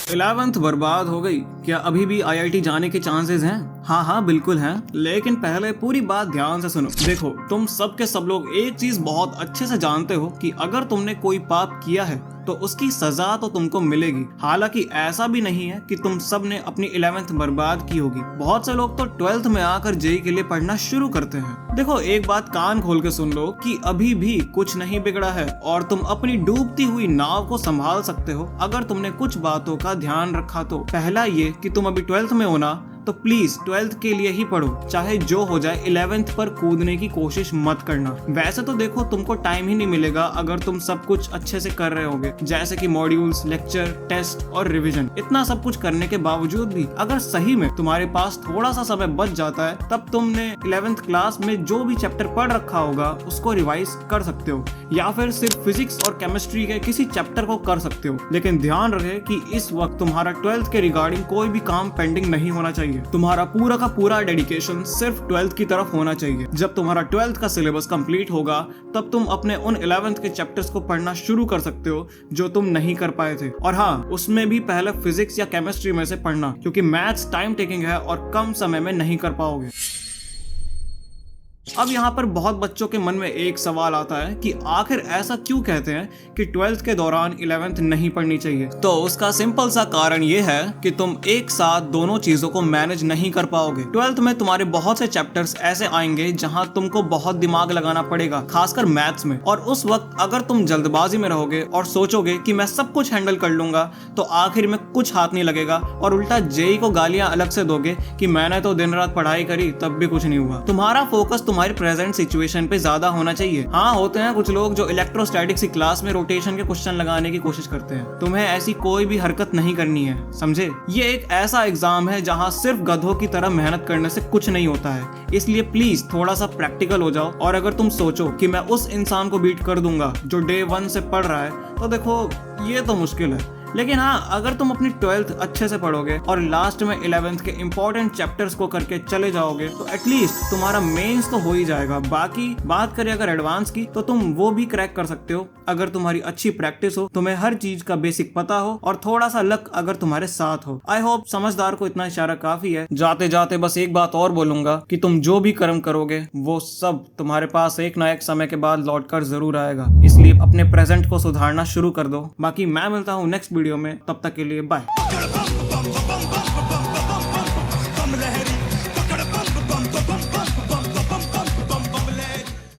11th बर्बाद हो गई? क्या अभी भी आईआईटी जाने के चांसेस हैं? हाँ हाँ बिल्कुल हैं, लेकिन पहले पूरी बात ध्यान से सुनो। देखो, तुम सब के सब लोग एक चीज बहुत अच्छे से जानते हो कि अगर तुमने कोई पाप किया है तो उसकी सजा तो तुमको मिलेगी। हालांकि ऐसा भी नहीं है कि तुम सब ने अपनी 11th बर्बाद की होगी। बहुत से लोग तो 12th में आकर जेई के लिए पढ़ना शुरू करते हैं। देखो, एक बात कान खोल के सुन लो कि अभी भी कुछ नहीं बिगड़ा है और तुम अपनी डूबती हुई नाव को संभाल सकते हो अगर तुमने कुछ बातों का ध्यान रखा तो। पहला ये कि तुम अभी 12th में हो ना, तो प्लीज 12th के लिए ही पढ़ो, चाहे जो हो जाए। 11th पर कूदने की कोशिश मत करना। वैसे तो देखो, तुमको टाइम ही नहीं मिलेगा अगर तुम सब कुछ अच्छे से कर रहे होगे, जैसे कि मॉड्यूल्स, लेक्चर, टेस्ट और रिवीजन। इतना सब कुछ करने के बावजूद भी अगर सही में तुम्हारे पास थोड़ा सा समय बच जाता है, तब तुमने 11th क्लास में जो भी चैप्टर पढ़ रखा होगा उसको रिवाइज कर सकते हो, या फिर सिर्फ फिजिक्स और केमिस्ट्री के किसी चैप्टर को कर सकते हो। लेकिन ध्यान रहे कि इस वक्त तुम्हारा 12th के रिगार्डिंग कोई भी काम पेंडिंग नहीं होना चाहिए। तुम्हारा पूरा का पूरा डेडिकेशन सिर्फ 12th की तरफ होना चाहिए। जब तुम्हारा 12th का सिलेबस कंप्लीट होगा, तब तुम अपने उन 11th के चैप्टर्स को पढ़ना शुरू कर सकते हो जो तुम नहीं कर पाए थे। और हाँ, उसमें भी पहले फिजिक्स या केमिस्ट्री में से पढ़ना, क्योंकि मैथ्स टाइम टेकिंग है और कम समय में नहीं कर पाओगे। अब यहाँ पर बहुत बच्चों के मन में एक सवाल आता है कि आखिर ऐसा क्यों कहते हैं कि 12th के दौरान 11th नहीं पढ़नी चाहिए। तो उसका सिंपल सा कारण ये है कि तुम एक साथ दोनों चीजों को मैनेज नहीं कर पाओगे। 12th में तुम्हारे बहुत से चैप्टर्स ऐसे आएंगे जहाँ तुमको बहुत दिमाग लगाना पड़ेगा, खासकर मैथ्स में। और उस वक्त अगर तुम जल्दबाजी में रहोगे और सोचोगे कि मैं सब कुछ हैंडल कर लूंगा, तो आखिर में कुछ हाथ नहीं लगेगा और उल्टा जेई को गालियां अलग से दोगे कि मैंने तो दिन रात पढ़ाई करी तब भी कुछ नहीं हुआ। तुम्हारा फोकस तुम्हारी प्रेजेंट सिचुएशन पे ज्यादा होना चाहिए। हाँ, होते हैं कुछ लोग जो इलेक्ट्रोस्टैटिक्स की क्लास में रोटेशन के क्वेश्चन लगाने की कोशिश करते हैं। तुम्हें ऐसी कोई भी हरकत नहीं करनी है, समझे? ये एक ऐसा एग्जाम है जहाँ सिर्फ गधों की तरह मेहनत करने से कुछ नहीं होता है। इसलिए प्लीज थोड़ा सा प्रैक्टिकल हो जाओ। और अगर तुम सोचो कि मैं उस इंसान को बीट कर दूंगा जो डे 1 से पढ़ रहा है, तो देखो ये तो मुश्किल है। लेकिन हाँ, अगर तुम अपनी 12th अच्छे से पढ़ोगे और लास्ट में 11th के इंपॉर्टेंट चैप्टर्स को करके चले जाओगे, तो एटलीस्ट तुम्हारा मेंस तो हो ही जाएगा। बाकी बात करें अगर एडवांस की, तो तुम वो भी क्रैक कर सकते हो अगर तुम्हारी अच्छी प्रैक्टिस हो, तुम्हें हर चीज का बेसिक पता हो और थोड़ा सा लक अगर तुम्हारे साथ हो। आई होप समझदार को इतना इशारा काफी है। जाते जाते बस एक बात और बोलूंगा कि तुम जो भी कर्म करोगे वो सब तुम्हारे पास एक ना एक समय के बाद लौट कर जरूर आएगा। इसलिए अपने प्रेजेंट को सुधारना शुरू कर दो। बाकी मैं मिलता हूँ नेक्स्ट वीडियो में, तब तक के लिए बाय।